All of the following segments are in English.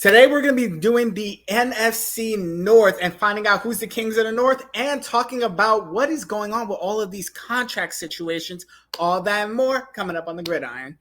Today, we're going to be doing the NFC North and finding out who's the Kings of the North and talking about what is going on with all of these contract situations. All that and more coming up on the Gridiron.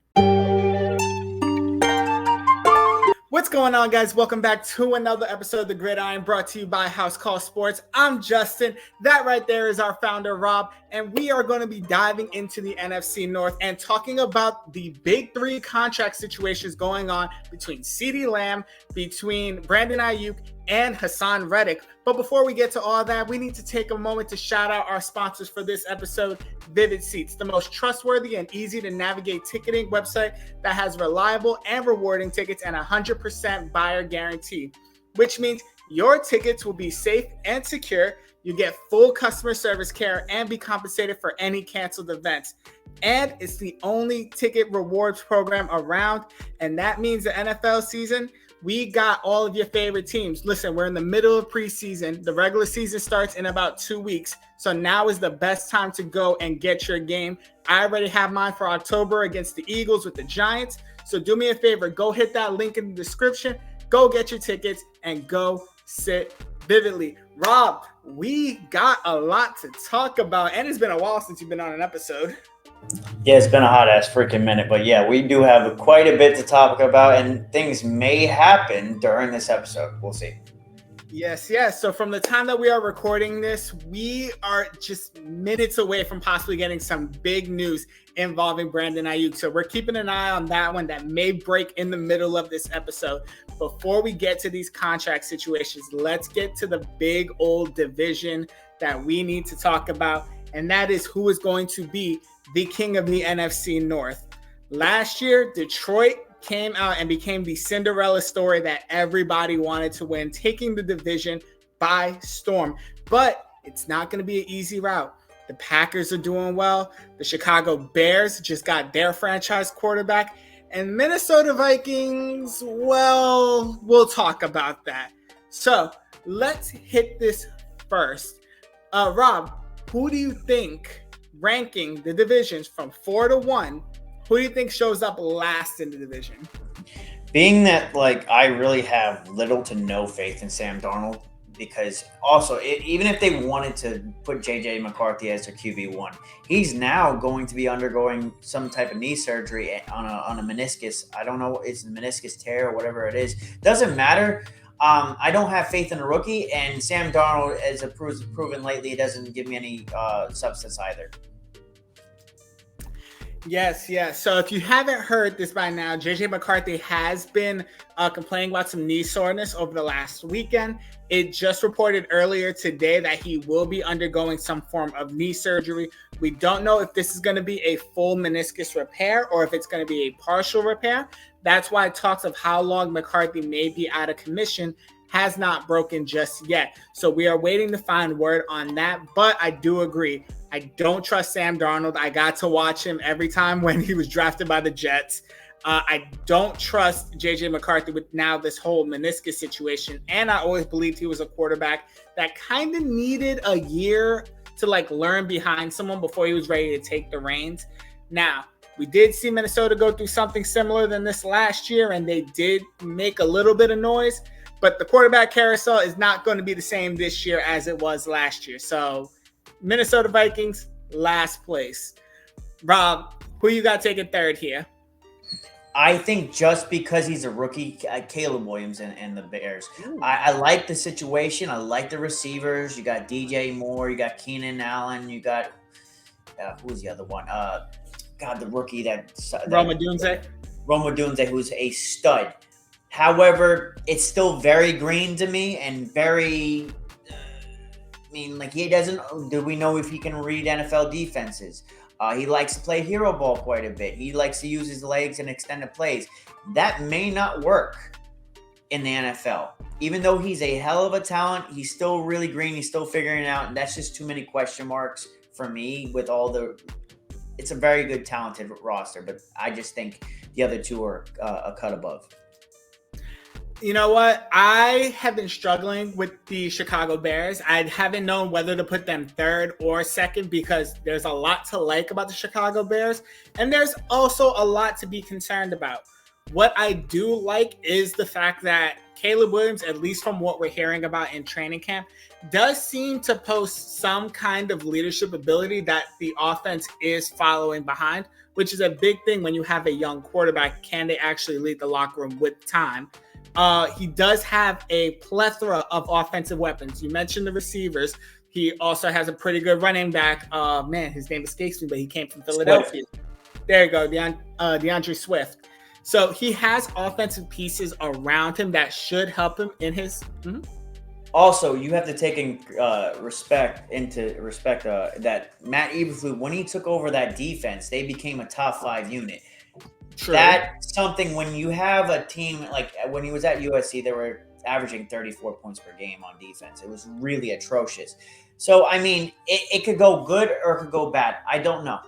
What's going on, guys? Welcome back to another episode of the Gridiron, brought to you by House Call Sports. I'm Justin. That right there is our founder, Rob, and we are going to be diving into the NFC North and talking about the big three contract situations going on between Ceedee Lamb, between Brandon Aiyuk, and Hassan Reddick. But before we get to all that, we need to take a moment to shout out our sponsors for this episode, Vivid Seats, the most trustworthy and easy to navigate ticketing website that has reliable and rewarding tickets and 100% buyer guarantee, which means your tickets will be safe and secure. You get full customer service care and be compensated for any canceled events. And it's the only ticket rewards program around, and that means the NFL season, we got all of your favorite teams. Listen, we're in the middle of preseason. The regular season starts in about 2 weeks. So now is the best time to go and get your game. I already have mine for October against the Eagles with the Giants. So do me a favor, go hit that link in the description, go get your tickets, and go sit vividly. Rob, we got a lot to talk about, and it's been a while since you've been on an episode. Yeah, it's been a hot-ass freaking minute, but yeah, we do have quite a bit to talk about, and things may happen during this episode. We'll see. Yes. So from the time that we are recording this, we are just minutes away from possibly getting some big news involving Brandon Aiyuk. So we're keeping an eye on that one that may break in the middle of this episode. Before we get to these contract situations, let's get to the big old division that we need to talk about, and that is who is going to be the king of the NFC North. Last year, Detroit came out and became the Cinderella story that everybody wanted to win, taking the division by storm. But it's not going to be an easy route. The Packers are doing well. The Chicago Bears just got their franchise quarterback. And Minnesota Vikings, well, we'll talk about that. So let's hit this first. Rob, who do you think, ranking the divisions from 4 to 1, who do you think shows up last in the division? Being that, I really have little to no faith in Sam Darnold, because also, even if they wanted to put J.J. McCarthy as their QB1, he's now going to be undergoing some type of knee surgery on a meniscus. I don't know, it's a meniscus tear or whatever it is. Doesn't matter. I don't have faith in a rookie, and Sam Darnold, as proven lately, doesn't give me any substance either. Yes. So if you haven't heard this by now, J.J. McCarthy has been complaining about some knee soreness over the last weekend. It just reported earlier today that he will be undergoing some form of knee surgery. We don't know if this is going to be a full meniscus repair or if it's going to be a partial repair. That's why talks of how long McCarthy may be out of commission has not broken just yet. So we are waiting to find word on that. But I do agree. I don't trust Sam Darnold. I got to watch him every time when he was drafted by the Jets. I don't trust J.J. McCarthy with now this whole meniscus situation. And I always believed he was a quarterback that kind of needed a year to learn behind someone before he was ready to take the reins. Now, we did see Minnesota go through something similar than this last year, and they did make a little bit of noise. But the quarterback carousel is not going to be the same this year as it was last year. So Minnesota Vikings, last place. Rob, who you got taking third here? I think just because he's a rookie, Caleb Williams and the Bears. I like the situation. I like the receivers. You got DJ Moore. You got Keenan Allen. You got who was the other one? The rookie Roma Dunze. Roma Dunze, who's a stud. However, it's still very green to me and very. He doesn't. Do we know if he can read NFL defenses? He likes to play hero ball quite a bit. He likes to use his legs and extended plays. That may not work in the NFL. Even though he's a hell of a talent, he's still really green. He's still figuring it out. And that's just too many question marks for me with all the – it's a very good, talented roster. But I just think the other two are a cut above. You know what? I have been struggling with the Chicago Bears. I haven't known whether to put them third or second because there's a lot to like about the Chicago Bears. And there's also a lot to be concerned about. What I do like is the fact that Caleb Williams, at least from what we're hearing about in training camp, does seem to post some kind of leadership ability that the offense is following behind, which is a big thing when you have a young quarterback. Can they actually lead the locker room with time? He does have a plethora of offensive weapons. You mentioned the receivers. He also has a pretty good running back. Man, his name escapes me, but he came from Philadelphia. Swift. There you go, DeAndre Swift. So he has offensive pieces around him that should help him in his. Also, you have to take in respect that Matt Eberflus, when he took over that defense, they became a top 5 unit. True. That's something when you have a team like when he was at USC, they were averaging 34 points per game on defense. It was really atrocious. So, I mean, it could go good or it could go bad. I don't know.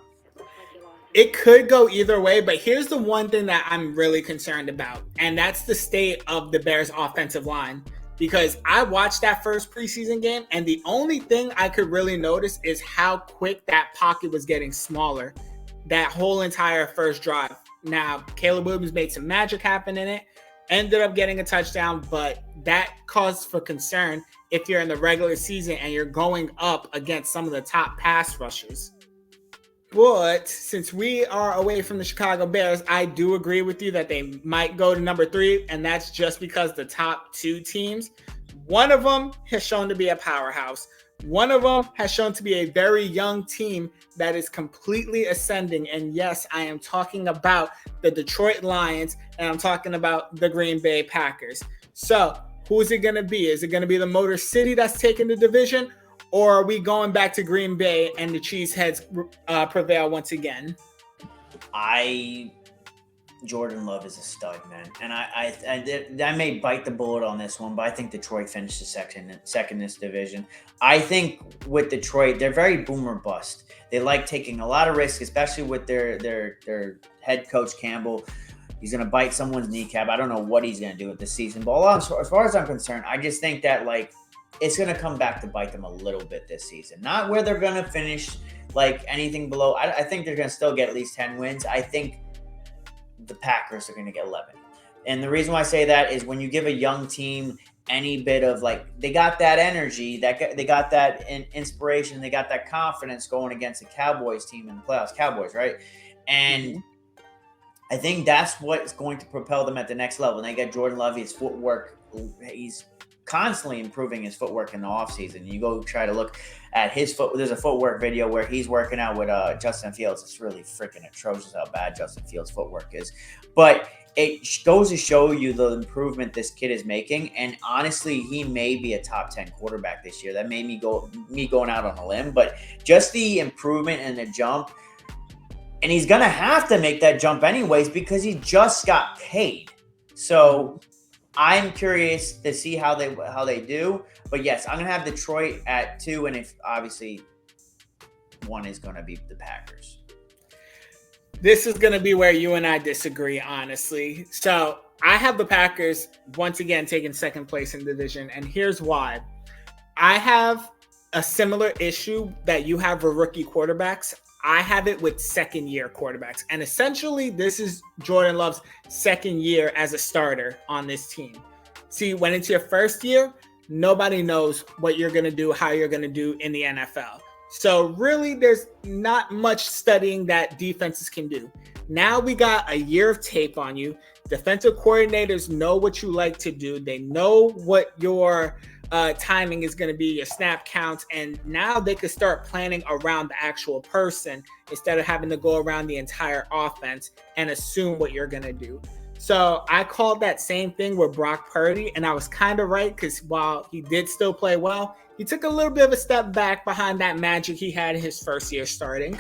It could go either way, but here's the one thing that I'm really concerned about, and that's the state of the Bears' offensive line. Because I watched that first preseason game, and the only thing I could really notice is how quick that pocket was getting smaller that whole entire first drive. Now, Caleb Williams made some magic happen in it, ended up getting a touchdown, but that caused for concern if you're in the regular season and you're going up against some of the top pass rushers. But since we are away from the Chicago Bears, I do agree with you that they might go to number 3, and that's just because the top 2 teams, one of them has shown to be a powerhouse. One of them has shown to be a very young team that is completely ascending. And yes, I am talking about the Detroit Lions, and I'm talking about the Green Bay Packers. So who is it going to be? Is it going to be the Motor City that's taking the division? Or are we going back to Green Bay and the Cheeseheads prevail once again? Jordan Love is a stud, man. And I may bite the bullet on this one, but I think Detroit finishes second in this division. I think with Detroit, they're very boom or bust. They like taking a lot of risks, especially with their head coach Campbell. He's going to bite someone's kneecap. I don't know what he's going to do with this season. But as far as I'm concerned, I just think that, like, it's going to come back to bite them a little bit this season. Not where they're going to finish, like, anything below. I think they're going to still get at least 10 wins. I think the Packers are going to get 11. And the reason why I say that is when you give a young team any bit of, like, they got that energy, they got that inspiration, they got that confidence going against the Cowboys team in the playoffs. Cowboys, right? And I think that's what's going to propel them at the next level. And they got Jordan Love, his footwork, he's constantly improving his footwork in the offseason. You go try to look at his foot. There's a footwork video where he's working out with Justin Fields. It's really freaking atrocious how bad Justin Fields' footwork is. But it goes to show you the improvement this kid is making. And honestly, he may be a top 10 quarterback this year. That made me going out on a limb. But just the improvement and the jump. And he's going to have to make that jump anyways because he just got paid. So I'm curious to see how they do. But yes, I'm going to have Detroit at 2. And if obviously 1 is going to be the Packers. This is going to be where you and I disagree, honestly. So I have the Packers once again taking second place in the division. And here's why. I have a similar issue that you have with rookie quarterbacks. I have it with second-year quarterbacks. And essentially, this is Jordan Love's second year as a starter on this team. See, when it's your first year, nobody knows what you're going to do, how you're going to do in the NFL. So really, there's not much studying that defenses can do. Now we got a year of tape on you. Defensive coordinators know what you like to do. They know what your timing is going to be, your snap counts, and now they could start planning around the actual person instead of having to go around the entire offense and assume what you're going to do. So I called that same thing with Brock Purdy, and I was kind of right because while he did still play well, he took a little bit of a step back behind that magic he had in his first year starting.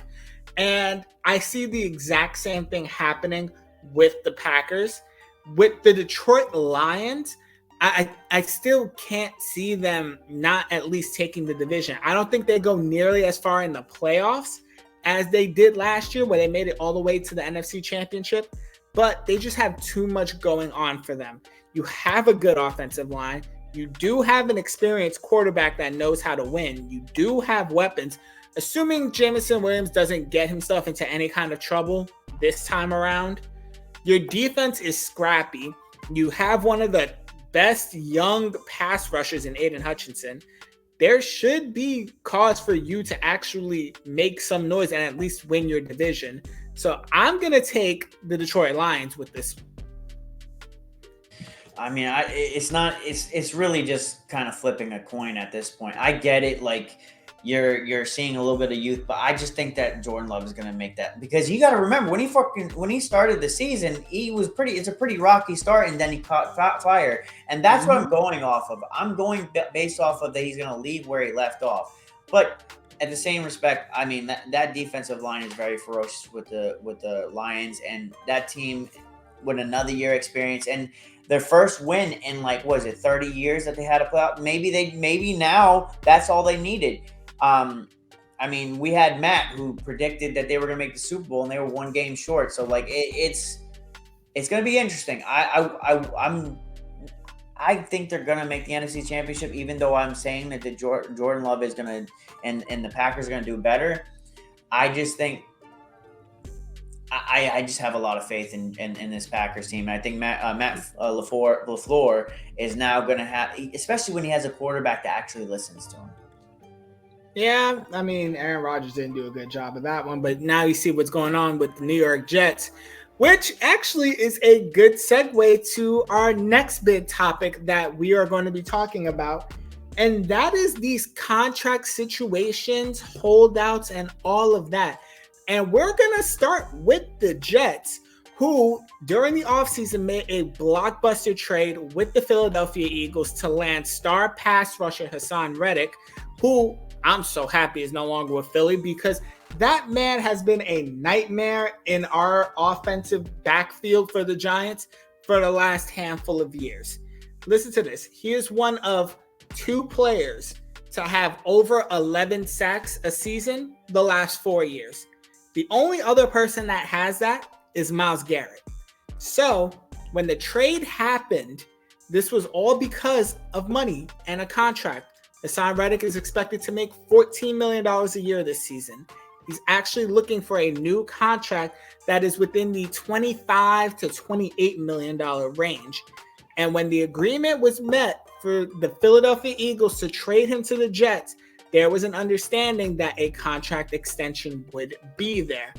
And I see the exact same thing happening with the Packers. With the Detroit Lions, I still can't see them not at least taking the division. I don't think they go nearly as far in the playoffs as they did last year where they made it all the way to the NFC Championship, but they just have too much going on for them. You have a good offensive line. You do have an experienced quarterback that knows how to win. You do have weapons. Assuming Jameson Williams doesn't get himself into any kind of trouble this time around, your defense is scrappy. You have one of the best young pass rushers in Aiden Hutchinson, there should be cause for you to actually make some noise and at least win your division. So I'm going to take the Detroit Lions with this. I mean, it's really just kind of flipping a coin at this point. I get it. Like, you're seeing a little bit of youth, but I just think that Jordan Love is going to make that, because you got to remember when he started the season, it's a pretty rocky start, and then he caught fire, and that's what I'm going off of. I'm going based off of that he's going to leave where he left off. But at the same respect, I mean that defensive line is very ferocious with the Lions, and that team with another year experience and their first win in 30 years that they had a playoff. Maybe now that's all they needed. I mean, we had Matt who predicted that they were going to make the Super Bowl, and they were one game short. So it's going to be interesting. I think they're going to make the NFC Championship, even though I'm saying that the Jordan Love is going to and the Packers are going to do better. I just think I just have a lot of faith in this Packers team. And I think Matt LaFleur is now going to have, especially when he has a quarterback that actually listens to him. Yeah, I mean, Aaron Rodgers didn't do a good job of that one, but now you see what's going on with the New York Jets, which actually is a good segue to our next big topic that we are going to be talking about, and that is these contract situations, holdouts, and all of that. And we're going to start with the Jets, who during the offseason made a blockbuster trade with the Philadelphia Eagles to land star pass rusher Hassan Reddick, who I'm so happy is no longer with Philly, because that man has been a nightmare in our offensive backfield for the Giants for the last handful of years. Listen to this. He is one of 2 players to have over 11 sacks a season the last 4 years. The only other person that has that is Myles Garrett. So when the trade happened, this was all because of money and a contract. Hassan Reddick is expected to make $14 million a year this season. He's actually looking for a new contract that is within the $25 to $28 million range. And when the agreement was met for the Philadelphia Eagles to trade him to the Jets, there was an understanding that a contract extension would be there.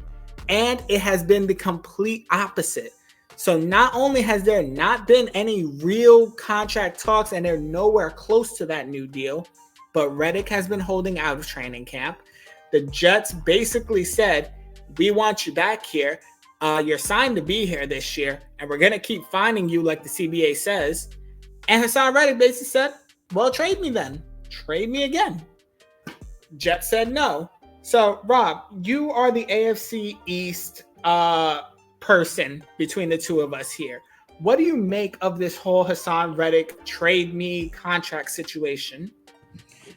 And it has been the complete opposite. So not only has there not been any real contract talks, and they're nowhere close to that new deal, but Reddick has been holding out of training camp. The Jets basically said, we want you back here. You're signed to be here this year, and we're going to keep finding you like the CBA says. And Hassan Reddick basically said, well, trade me then. Trade me again. Jets said no. So, Rob, you are the AFC East person between the two of us here. What do you make of this whole Hassan Reddick trade me contract situation?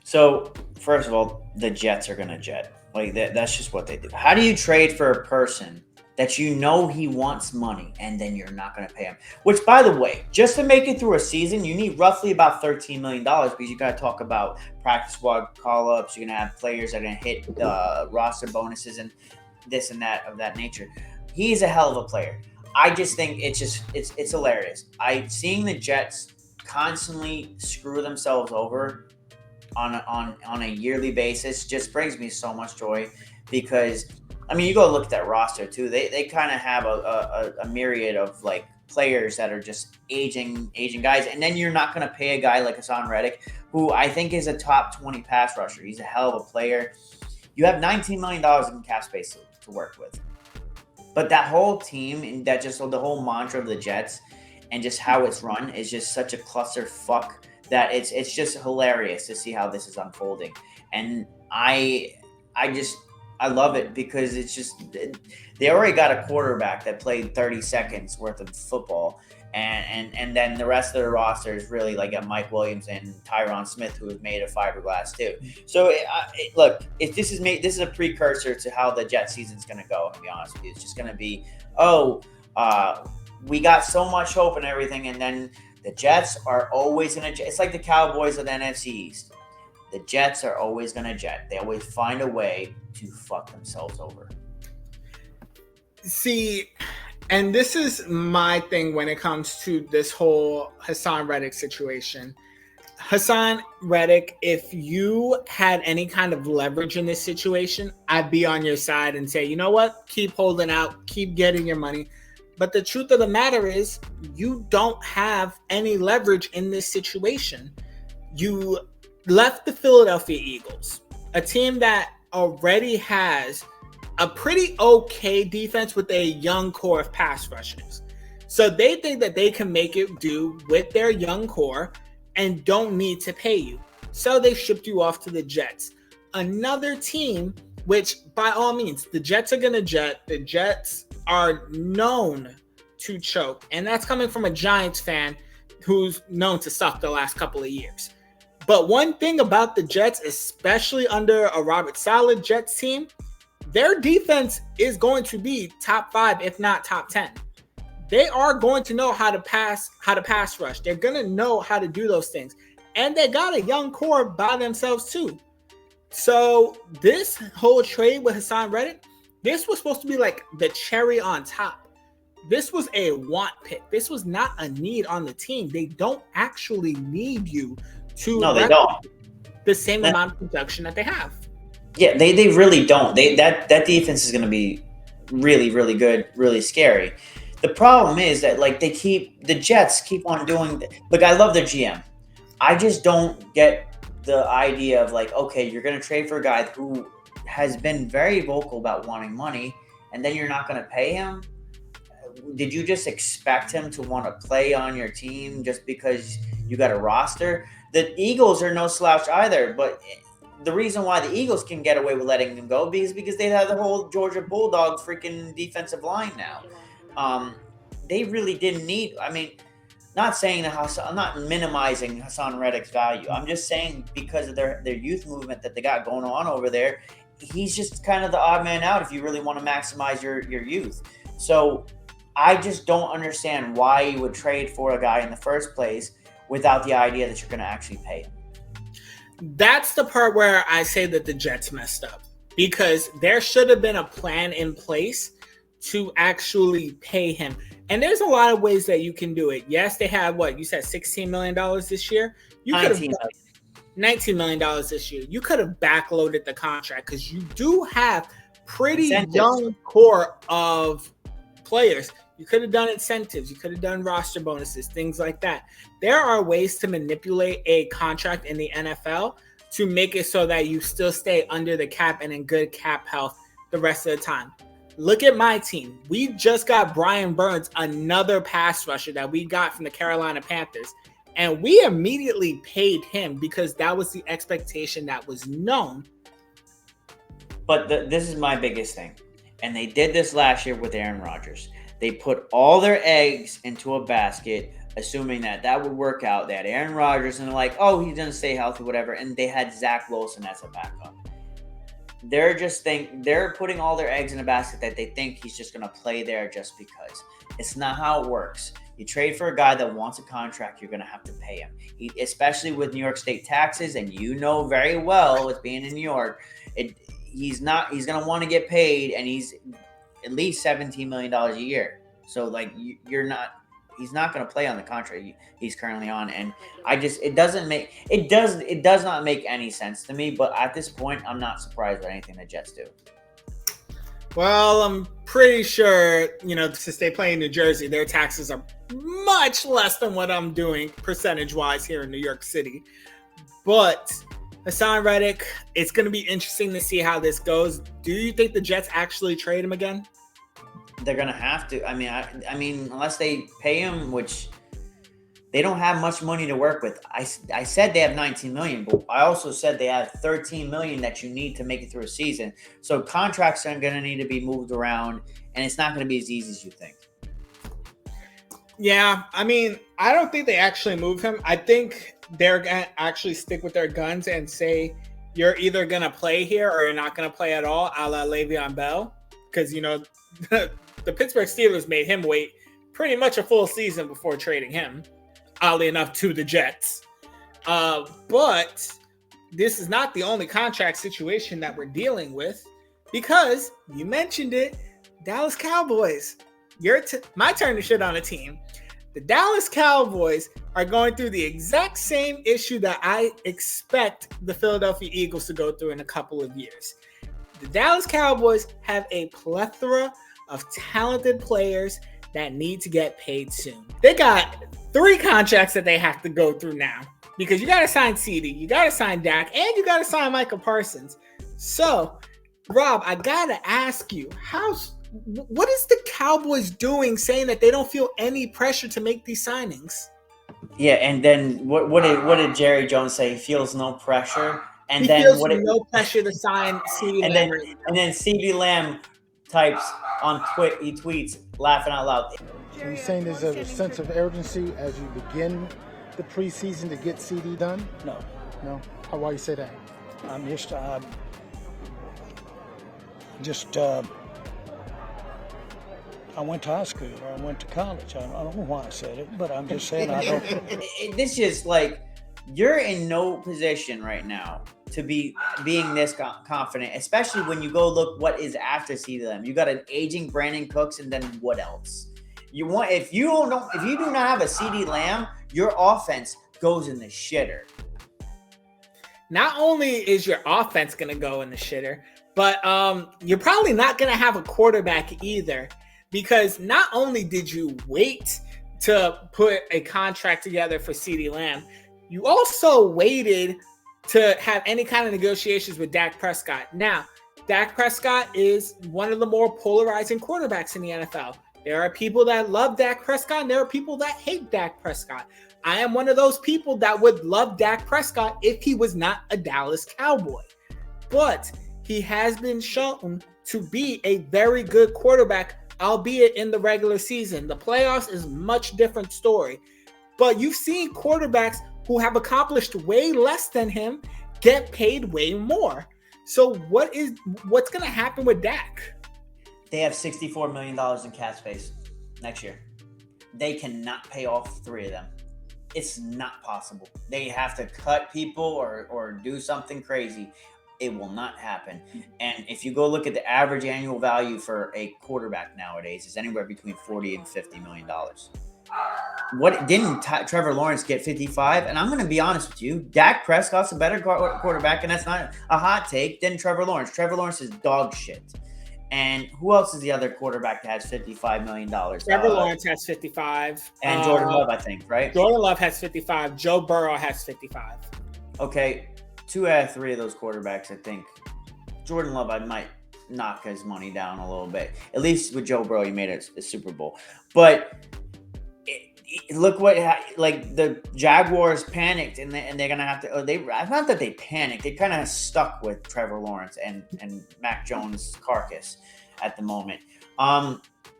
So, first of all, the Jets are going to jet. That's just what they do. How do you trade for a person that you know he wants money and then you're not going to pay him? Which, by the way, just to make it through a season, you need roughly about $13 million, because you got to talk about practice squad call-ups. You're going to have players that are going to hit roster bonuses and this and that of that nature. He's a hell of a player. I just think it's hilarious. Seeing the Jets constantly screw themselves over on a yearly basis just brings me so much joy, because I mean, you go look at that roster too. They kind of have a myriad of players that are just aging guys, and then you're not going to pay a guy like Hassan Reddick, who I think is a top 20 pass rusher. He's a hell of a player. You have $19 million in cap space to work with. But that whole team, and that just the whole mantra of the Jets and just how it's run is just such a clusterfuck that it's just hilarious to see how this is unfolding. And I love it, because it's just they already got a quarterback that played 30 seconds worth of football, and then the rest of the roster is really like a Mike Williams and Tyron Smith, who have made of fiberglass too. So look, if this is a precursor to how the Jet season's going to go. To be honest with you, it's just going to be we got so much hope and everything, and then the Jets are always going to. It's like the Cowboys of the NFC East. The Jets are always going to jet. They always find a way to fuck themselves over. See, And this is my thing when it comes to this whole Hassan Reddick situation. Hassan Reddick, if you had any kind of leverage in this situation, I'd be on your side and say, you know what? Keep holding out, keep getting your money. But the truth of the matter is, you don't have any leverage in this situation. You left the Philadelphia Eagles, a team that already has a pretty okay defense with a young core of pass rushers. So they think that they can make it do with their young core and don't need to pay you. So they shipped you off to the Jets. Another team, which by all means, the Jets are going to jet. The Jets are known to choke. And that's coming from a Giants fan who's known to suck the last couple of years. But one thing about the Jets, especially under a Robert Saleh Jets team, their defense is going to be top 5, if not top 10. They are going to know how to pass rush. They're going to know how to do those things. And they got a young core by themselves too. So this whole trade with Hassan Reddick, this was supposed to be like the cherry on top. This was a want pick. This was not a need on the team. They don't actually need you to they don't. The same amount of production that they have. Yeah, they really don't. That defense is going to be really, really good, really scary. The problem is that the Jets keep on doing. Look, I love their GM. I just don't get the idea of okay, you're going to trade for a guy who has been very vocal about wanting money, and then you're not going to pay him. Did you just expect him to want to play on your team just because you got a roster? The Eagles are no slouch either, but the reason why the Eagles can get away with letting him go is because they have the whole Georgia Bulldogs freaking defensive line now. They really didn't need. I mean, not saying that I'm not minimizing Hassan Reddick's value. I'm just saying because of their youth movement that they got going on over there, he's just kind of the odd man out if you really want to maximize your youth. So I just don't understand why you would trade for a guy in the first place without the idea that you're going to actually pay him. That's the part where I say that the Jets messed up, because there should have been a plan in place to actually pay him. And there's a lot of ways that you can do it. Yes, they have what you said, $16 million this year. You could have $19 million this year. You could have backloaded the contract because you do have pretty young core of players. You could have done incentives. You could have done roster bonuses, things like that. There are ways to manipulate a contract in the NFL to make it so that you still stay under the cap and in good cap health the rest of the time. Look at my team. We just got Brian Burns, another pass rusher that we got from the Carolina Panthers. And we immediately paid him because that was the expectation that was known. But this is my biggest thing. And they did this last year with Aaron Rodgers. They put all their eggs into a basket, assuming that would work out. They had Aaron Rodgers, and they're like, oh, he's going to stay healthy, whatever. And they had Zach Wilson as a backup. They're putting all their eggs in a basket that they think he's just going to play there just because. It's not how it works. You trade for a guy that wants a contract, you're going to have to pay him. Especially with New York State taxes, and you know very well with being in New York, he's going to want to get paid, and he's at least $17 million a year. So he's not going to play on the contract he's currently on. And it does not make any sense to me. But at this point, I'm not surprised by anything the Jets do. Well, I'm pretty sure, since they play in New Jersey, their taxes are much less than what I'm doing percentage-wise here in New York City. But Hassan Reddick, it's going to be interesting to see how this goes. Do you think the Jets actually trade him again? They're going to have to. I mean, unless they pay him, which they don't have much money to work with. I said they have $19 million, but I also said they have $13 million that you need to make it through a season. So contracts are going to need to be moved around, and it's not going to be as easy as you think. Yeah, I mean, I don't think they actually move him. I think they're going to actually stick with their guns and say, you're either going to play here or you're not going to play at all, a la Le'Veon Bell. Because, the Pittsburgh Steelers made him wait pretty much a full season before trading him, oddly enough, to the Jets. But this is not the only contract situation that we're dealing with, because you mentioned it, Dallas Cowboys. my turn to shit on a team. The Dallas Cowboys are going through the exact same issue that I expect the Philadelphia Eagles to go through in a couple of years. The Dallas Cowboys have a plethora of talented players that need to get paid soon. They got 3 contracts that they have to go through now because you got to sign Ceedee, you got to sign Dak, and you got to sign Micah Parsons. So, Rob, I got to ask you, what is the Cowboys doing saying that they don't feel any pressure to make these signings? Yeah, and then what did Jerry Jones say? He feels no pressure. And he then feels no pressure to sign Ceedee Lamb. And then Ceedee Lamb types on he tweets laughing out loud. So you're saying there's a sense of urgency as you begin the preseason to get Ceedee done? No. No? Why you say that? I'm just I went to high school or I went to college. I don't know why I said it, but I'm just saying I don't. This is like, you're in no position right now to be being this confident, especially when you go look what is after Ceedee Lamb. You got an aging Brandon Cooks, and then what else? If you do not have a Ceedee Lamb, your offense goes in the shitter. Not only is your offense going to go in the shitter, but you're probably not going to have a quarterback either, because not only did you wait to put a contract together for Ceedee Lamb, you also waited to have any kind of negotiations with Dak Prescott. Now, Dak Prescott is one of the more polarizing quarterbacks in the NFL. There are people that love Dak Prescott, and there are people that hate Dak Prescott. I am one of those people that would love Dak Prescott if he was not a Dallas Cowboy. But he has been shown to be a very good quarterback, albeit in the regular season. The playoffs is a much different story. But you've seen quarterbacks who have accomplished way less than him get paid way more. So what's going to happen with Dak? They have $64 million in cap space next year. They cannot pay off 3 of them. It's not possible. They have to cut people or do something crazy. It will not happen. And if you go look at the average annual value for a quarterback nowadays, is anywhere between $40 and $50 million. What didn't Trevor Lawrence get 55? And I'm going to be honest with you, Dak Prescott's a better quarterback, and that's not a hot take, than Trevor Lawrence. Trevor Lawrence is dog shit. And who else is the other quarterback that has $55 million? Trevor Lawrence has 55. And Jordan Love, I think, right? Jordan Love has 55. Joe Burrow has 55. Okay, 2 out of 3 of those quarterbacks, I think. Jordan Love, I might knock his money down a little bit. At least with Joe Burrow, he made a Super Bowl. But look what the Jaguars panicked, and they're gonna have to. Not that they panicked. They kind of stuck with Trevor Lawrence and Mac Jones' carcass at the moment.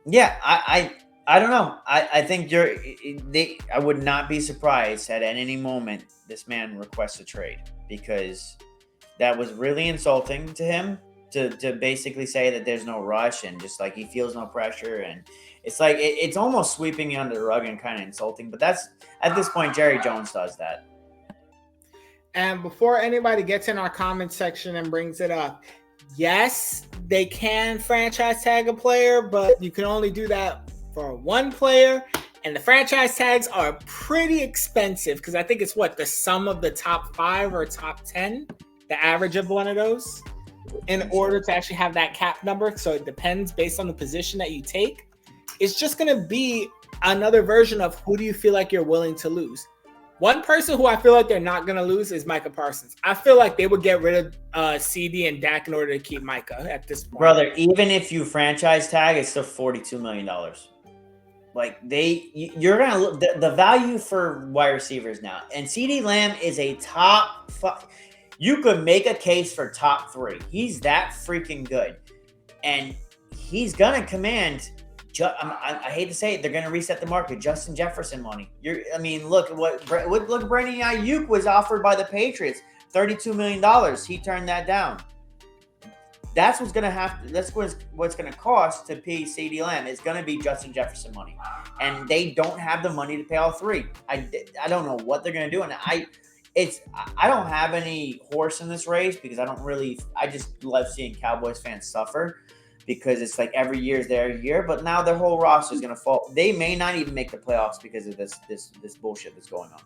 Yeah, I don't know. I think I would not be surprised at any moment this man requests a trade, because that was really insulting to him to basically say that there's no rush and just like he feels no pressure, and it's like it's almost sweeping you under the rug and kind of insulting. But that's, at this point, Jerry Jones does that. And before anybody gets in our comment section and brings it up, yes, they can franchise tag a player, but you can only do that for one player. And the franchise tags are pretty expensive, because I think it's the sum of the top 5 or top 10, the average of one of those, in order to actually have that cap number. So it depends based on the position that you take. It's just going to be another version of who do you feel like you're willing to lose. One person who I feel like they're not going to lose is Micah Parsons. I feel like they would get rid of Ceedee and Dak in order to keep Micah at this point. Brother, even if you franchise tag, it's still $42 million. Like you're going to look the value for wide receivers now. And Ceedee Lamb is a top 5. You could make a case for top 3. He's that freaking good. And he's going to command, I hate to say it, they're going to reset the market, Justin Jefferson money. Look Brandon Aiyuk was offered by the Patriots, $32 million. He turned that down. That's what's going to have. That's what's going to cost to pay Ceedee Lamb. It's going to be Justin Jefferson money, and they don't have the money to pay all 3. I don't know what they're going to do, and I don't have any horse in this race, because I just love seeing Cowboys fans suffer. because it's like every year is their year. But now their whole roster is going to fall. They may not even make the playoffs because of this bullshit that's going on.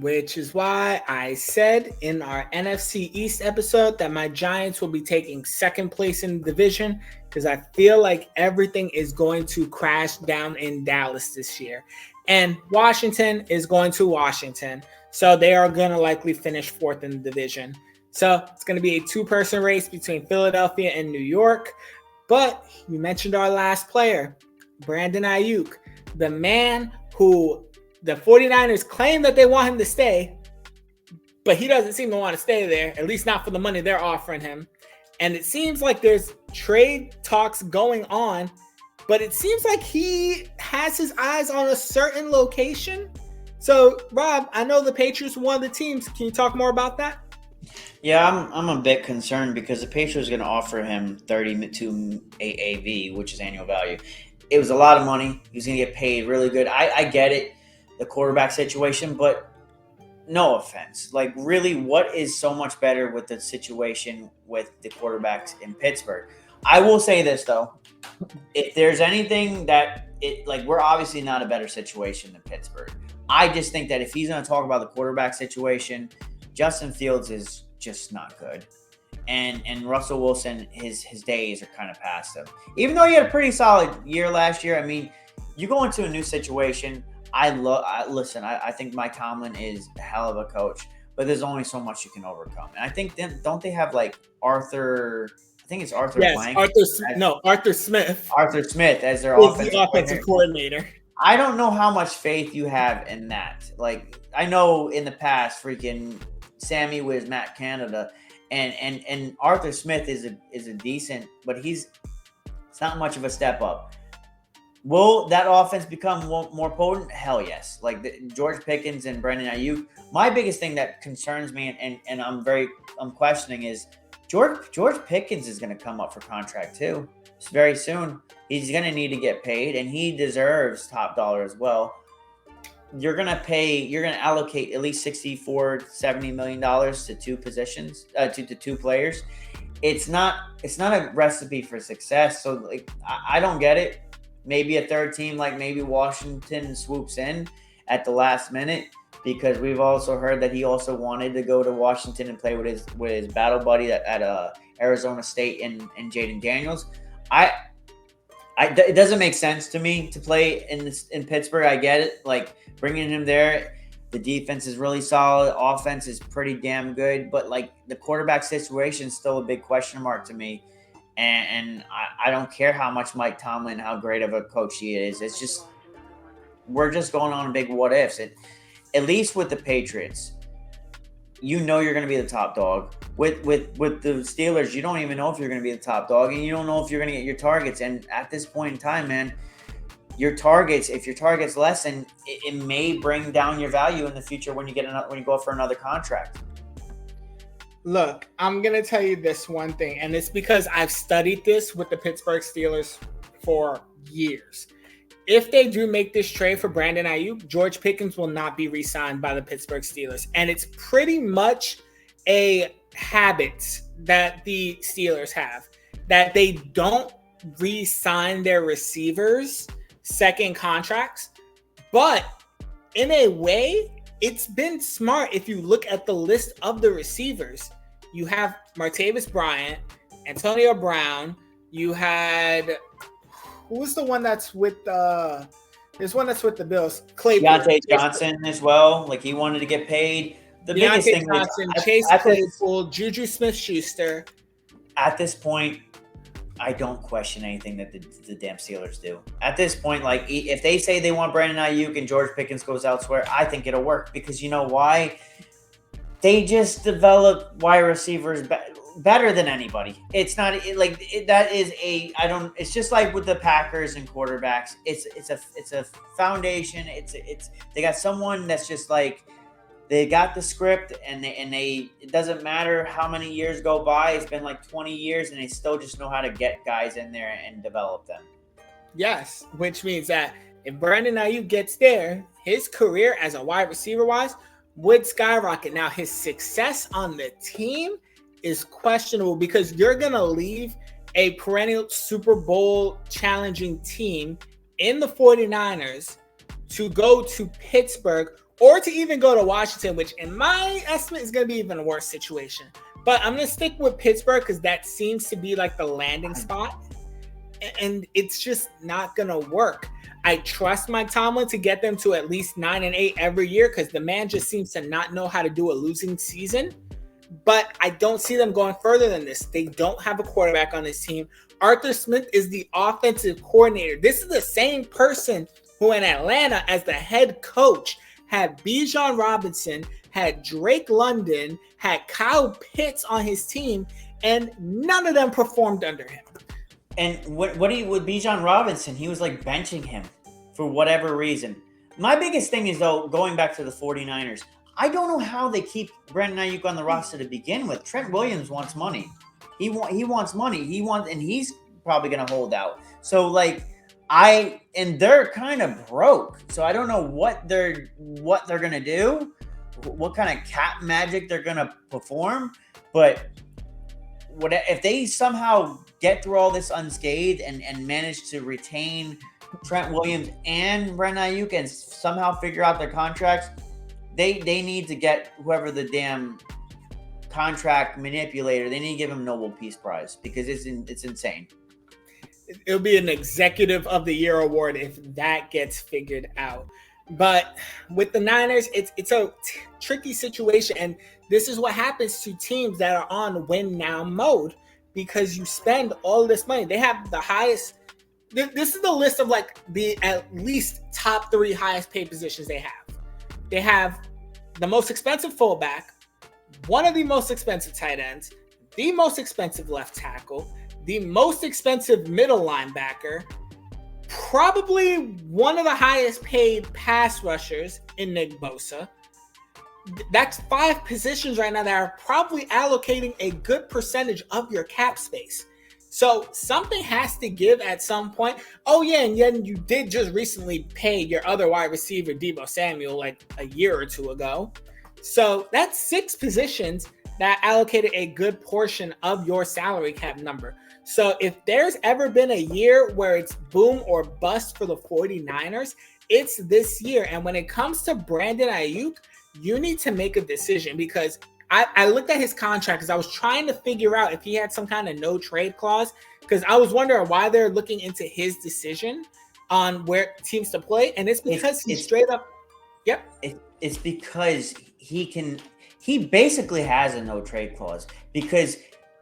Which is why I said in our NFC East episode that my Giants will be taking second place in the division because I feel like everything is going to crash down in Dallas this year. And Washington is going to Washington. So they are going to likely finish fourth in the division. So it's going to be a two-person race between Philadelphia and New York. But you mentioned our last player, Brandon Aiyuk, the man who the 49ers claim that they want him to stay, but he doesn't seem to want to stay there, at least not for the money they're offering him. And it seems like there's trade talks going on, but it seems like he has his eyes on a certain location. So, Rob, I know the Patriots are one of the teams. Can you talk more about that? Yeah, I'm a bit concerned because the Patriots are going to offer him $32 AAV, which is annual value. It was a lot of money. He was going to get paid really good. I get it, the quarterback situation, but no offense. Like, really, what is so much better with the situation with the quarterbacks in Pittsburgh? I will say this, though. If there's anything that we're obviously not a better situation than Pittsburgh. I just think that if he's going to talk about the quarterback situation, Justin Fields is just not good. And Russell Wilson, his days are kind of past him. Even though he had a pretty solid year last year, I mean, you go into a new situation. I think Mike Tomlin is a hell of a coach, but there's only so much you can overcome. And I think don't they have like Arthur? I think it's Arthur. Yes, Blank. Arthur Smith. Arthur Smith as their offensive coordinator. I don't know how much faith you have in that. Like, I know in the past, freaking Sammy was Matt Canada, and Arthur Smith is a decent, but it's not much of a step up. Will that offense become more potent? Hell yes. Like George Pickens and Brandon Aiyuk. My biggest thing that concerns me and I'm questioning is George Pickens is going to come up for contract too. It's very soon. He's going to need to get paid, and he deserves top dollar as well. You're going to allocate at least $70 million to two positions, to two players. It's not a recipe for success. So like, I don't get it. Maybe a third team, like maybe Washington, swoops in at the last minute, because we've also heard that he also wanted to go to Washington and play with his battle buddy at Arizona State and Jaden Daniels. It doesn't make sense to me to play in Pittsburgh. I get it. Like, bringing him there, the defense is really solid. Offense is pretty damn good. But, like, the quarterback situation is still a big question mark to me. And I don't care how much Mike Tomlin, how great of a coach he is. It's just, we're just going on big what ifs. At least with the Patriots, you know you're going to be the top dog. With the Steelers, you don't even know if you're going to be the top dog, and you don't know if you're going to get your targets. And at this point in time, man, if your targets lessen, it may bring down your value in the future when you go for another contract. Look, I'm going to tell you this one thing, and it's because I've studied this with the Pittsburgh Steelers for years. If they do make this trade for Brandon Aiyuk, George Pickens will not be re-signed by the Pittsburgh Steelers. And it's pretty much a habit that the Steelers have, that they don't re-sign their receivers' second contracts. But in a way, it's been smart. If you look at the list of the receivers, you have Martavis Bryant, Antonio Brown, you had... Who's the one that's with there's one that's with the Bills? Claypool. Deontay Johnson as well. Like, he wanted to get paid. The biggest thing Johnson, Chase Claypool, Juju Smith-Schuster. At this point, I don't question anything that the damn Steelers do. At this point, like, if they say they want Brandon Aiyuk and George Pickens goes elsewhere, I think it'll work, because you know why? They just develop wide receivers better than anybody. It's not that is it's just like with the Packers and quarterbacks. It's a foundation. They got someone that's just like, they got the script, and it doesn't matter how many years go by. It's been like 20 years, and they still just know how to get guys in there and develop them. Yes, which means that if Brandon Aiyuk gets there, his career as a wide receiver wise would skyrocket. Now, his success on the team is questionable, because you're going to leave a perennial Super Bowl challenging team in the 49ers to go to Pittsburgh or to even go to Washington, which in my estimate is going to be even a worse situation. But I'm going to stick with Pittsburgh because that seems to be like the landing spot. And it's just not going to work. I trust Mike Tomlin to get them to at least 9-8 every year because the man just seems to not know how to do a losing season. But I don't see them going further than this. They don't have a quarterback on this team. Arthur Smith is the offensive coordinator. This is the same person who in Atlanta as the head coach had Bijan Robinson, had Drake London, had Kyle Pitts on his team, and none of them performed under him. And with Bijan Robinson, he was like benching him for whatever reason. My biggest thing is, though, going back to the 49ers, I don't know how they keep Brandon Aiyuk on the roster to begin with. Trent Williams wants money. He wants money. And he's probably going to hold out. So they're kind of broke. So I don't know what they're going to do, what kind of cap magic they're going to perform. But if they somehow get through all this unscathed and manage to retain Trent Williams and Brandon Aiyuk and somehow figure out their contracts, they need to get whoever the damn contract manipulator, they need to give him Nobel Peace Prize because it's insane. It'll be an Executive of the Year award if that gets figured out. But with the Niners, it's a tricky situation. And this is what happens to teams that are on win now mode because you spend all this money. They have the highest. This is the list of like the at least top 3 highest paid positions they have. They have the most expensive fullback, one of the most expensive tight ends, the most expensive left tackle, the most expensive middle linebacker, probably one of the highest paid pass rushers in Nick Bosa. That's 5 positions right now that are probably allocating a good percentage of your cap space. So something has to give at some point. Oh yeah, and then you did just recently pay your other wide receiver, Deebo Samuel, like a year or 2 ago. So that's 6 positions that allocated a good portion of your salary cap number. So if there's ever been a year where it's boom or bust for the 49ers, it's this year. And when it comes to Brandon Aiyuk, you need to make a decision because I looked at his contract because I was trying to figure out if he had some kind of no trade clause because I was wondering why they're looking into his decision on where teams to play. And it's because he's straight up. Yep. It's because he basically has a no trade clause because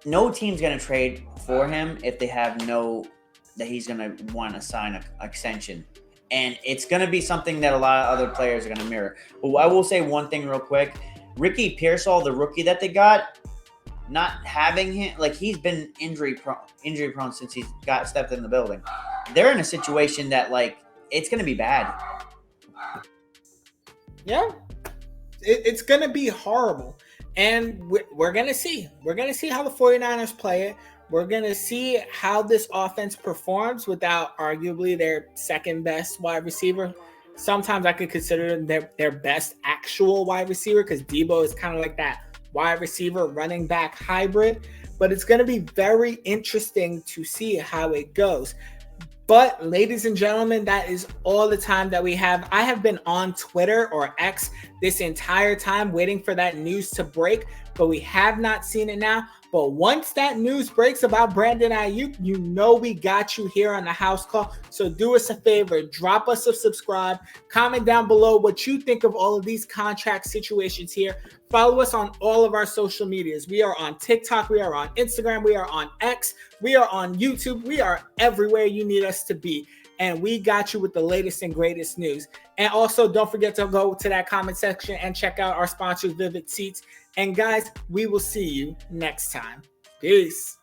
no team's going to trade for him if they have that he's going to want to sign an extension. And it's going to be something that a lot of other players are going to mirror. But I will say one thing real quick. Ricky Pearsall, the rookie that they got, not having him, like he's been injury prone since he stepped in the building. They're in a situation that like it's going to be bad. Yeah, it's going to be horrible. And we're going to see. We're going to see how the 49ers play it. We're going to see how this offense performs without arguably their second best wide receiver. Sometimes I could consider them their best actual wide receiver because Deebo is kind of like that wide receiver running back hybrid. But it's going to be very interesting to see how it goes. But ladies and gentlemen, that is all the time that we have. I have been on Twitter or X this entire time waiting for that news to break, but we have not seen it now. But once that news breaks about Brandon Aiyuk, you know we got you here on the house call. So do us a favor, drop us a subscribe, comment down below what you think of all of these contract situations here. Follow us on all of our social medias. We are on TikTok, we are on Instagram, we are on X, we are on YouTube. We are everywhere you need us to be. And we got you with the latest and greatest news. And also don't forget to go to that comment section and check out our sponsors, Vivid Seats. And guys, we will see you next time. Peace.